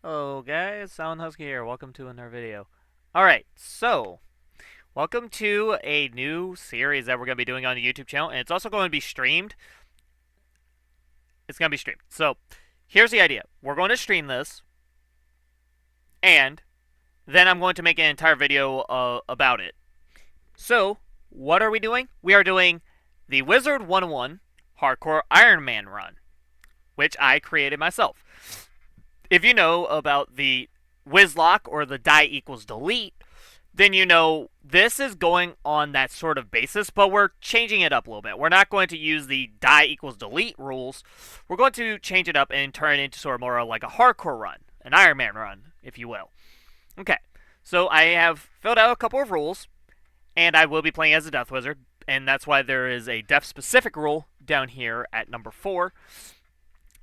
Hello guys, Sound Husky here. Welcome to another video. Alright, so welcome to a new series that we're going to be doing on the YouTube channel, and it's also going to be streamed. It's going to be streamed. So, here's the idea. We're going to stream this, and then I'm going to make an entire video about it. So, what are we doing? We are doing the Wizard101 Hardcore Ironman run, which I created myself. If you know about the Wizlock or the die equals delete, then you know this is going on that sort of basis, but we're changing it up a little bit. We're not going to use the die equals delete rules. We're going to change it up and turn it into sort of more like a hardcore run, an Ironman run, if you will. Okay, so I have filled out a couple of rules, and I will be playing as a Death Wizard, and that's why there is a death-specific rule down here at number 4.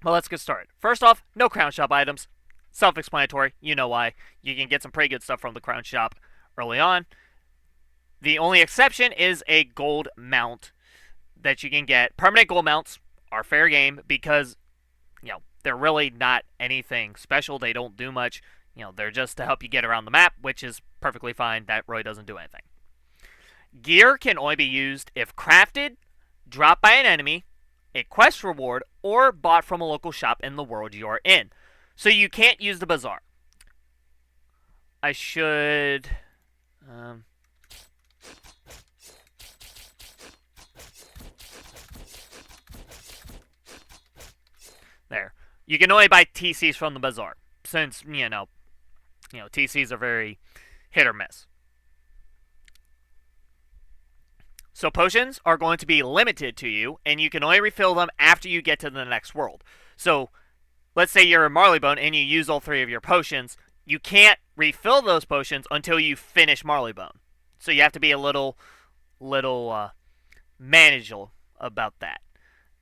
Well, let's get started. First off, no crown shop items. Self-explanatory. You know why. You can get some pretty good stuff from the crown shop early on. The only exception is a gold mount that you can get. Permanent gold mounts are fair game because, they're really not anything special. They don't do much. They're just to help you get around the map, which is perfectly fine. That really doesn't do anything. Gear can only be used if crafted, dropped by an enemy, a quest reward, or bought from a local shop in the world you are in. So you can't use the bazaar. I should... there. You can only buy TCs from the bazaar, since, TCs are very hit or miss. So potions are going to be limited to you, and you can only refill them after you get to the next world. So, let's say you're in Marleybone and you use all 3 of your potions. You can't refill those potions until you finish Marleybone. So you have to be a little manageable about that.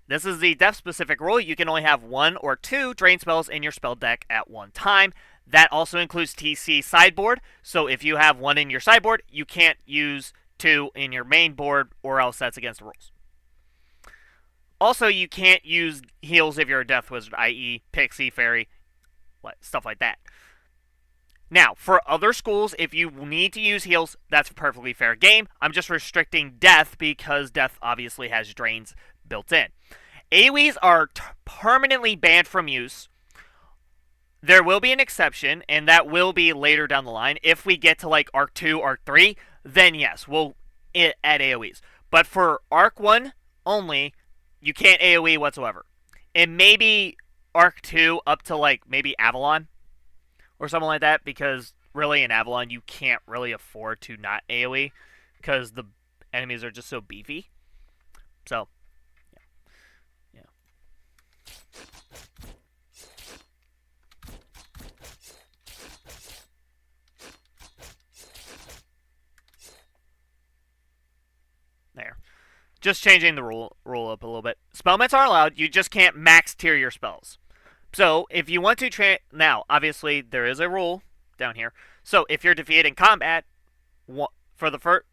This is the death-specific rule. You can only have 1 or 2 drain spells in your spell deck at one time. That also includes TC sideboard. So if you have 1 in your sideboard, you can't use 2 in your main board, or else that's against the rules. Also, you can't use heals if you're a Death Wizard, i.e. Pixie, Fairy, stuff like that. Now, for other schools, if you need to use heals, that's a perfectly fair game. I'm just restricting Death because Death obviously has drains built in. AoEs are permanently banned from use. There will be an exception, and that will be later down the line. If we get to like Arc 2, Arc 3, then yes, we'll add AoEs. But for Arc 1 only, you can't AoE whatsoever. And maybe Arc 2 up to like maybe Avalon or something like that, because really in Avalon you can't really afford to not AoE because the enemies are just so beefy. So, yeah. There. Just changing the rule up a little bit. Spellments are allowed, you just can't max tier your spells. So, if you want to now, obviously, there is a rule down here. So, if you're defeated in combat, for the first,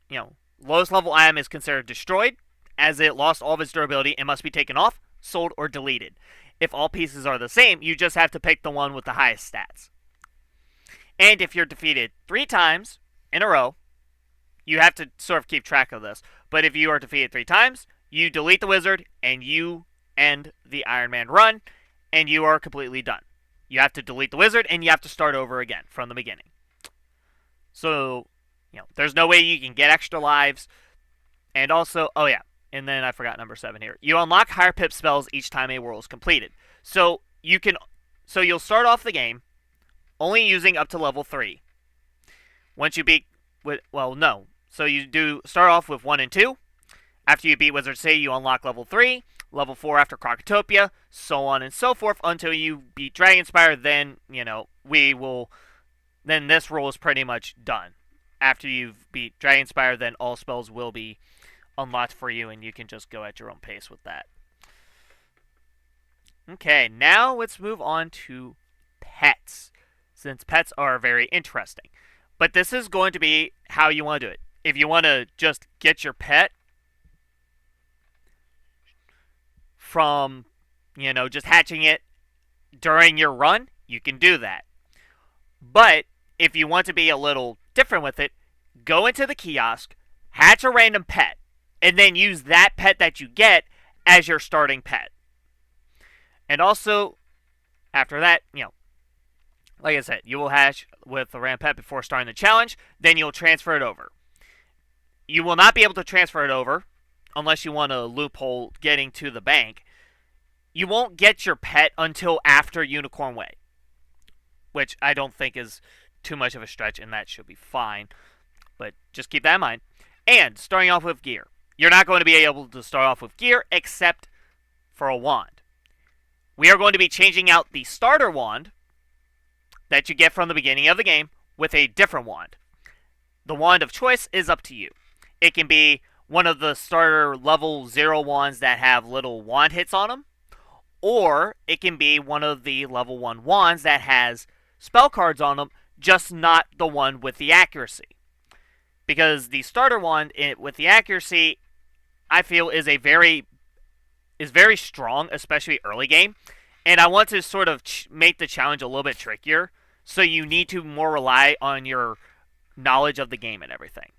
lowest level item is considered destroyed, as it lost all of its durability and must be taken off, sold, or deleted. If all pieces are the same, you just have to pick the one with the highest stats. And if you're defeated 3 times in a row, you have to sort of keep track of this. But if you are defeated 3 times, you delete the wizard and you end the Iron Man run, and you are completely done. You have to delete the wizard and you have to start over again from the beginning. So, there's no way you can get extra lives. And also, oh yeah, and then I forgot number 7 here. You unlock higher pip spells each time a world is completed. So you'll start off the game only using up to level 3. Once you beat no. So you do start off with 1 and 2. After you beat Wizard C, you unlock level 3, level 4 after Crocotopia, so on and so forth until you beat Dragonspire. Then, then this rule is pretty much done. After you've beat Dragonspire, then all spells will be unlocked for you, and you can just go at your own pace with that. Okay, now let's move on to pets, since pets are very interesting. But this is going to be how you want to do it. If you want to just get your pet from, just hatching it during your run, you can do that. But if you want to be a little different with it, go into the kiosk, hatch a random pet, and then use that pet that you get as your starting pet. And also, after that, like I said, you will hatch with a random pet before starting the challenge, then you'll transfer it over. You will not be able to transfer it over unless you want to loophole getting to the bank. You won't get your pet until after Unicorn Way, which I don't think is too much of a stretch, and that should be fine. But just keep that in mind. And starting off with gear. You're not going to be able to start off with gear except for a wand. We are going to be changing out the starter wand that you get from the beginning of the game with a different wand. The wand of choice is up to you. It can be one of the starter level 0 wands that have little wand hits on them, or it can be one of the level 1 wands that has spell cards on them, just not the one with the accuracy. Because the starter wand with the accuracy, I feel, is very strong, especially early game. And I want to sort of make the challenge a little bit trickier, so you need to more rely on your knowledge of the game and everything.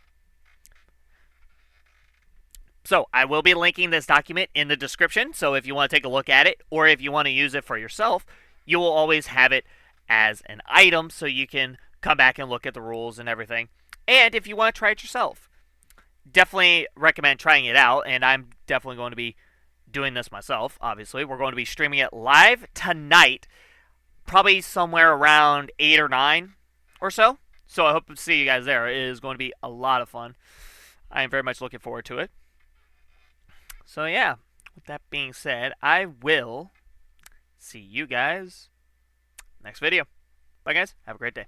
So I will be linking this document in the description, so if you want to take a look at it, or if you want to use it for yourself, you will always have it as an item, so you can come back and look at the rules and everything. And if you want to try it yourself, definitely recommend trying it out, and I'm definitely going to be doing this myself, obviously. We're going to be streaming it live tonight, probably somewhere around 8 or 9 or so. So I hope to see you guys there. It is going to be a lot of fun. I am very much looking forward to it. So yeah, with that being said, I will see you guys next video. Bye guys, have a great day.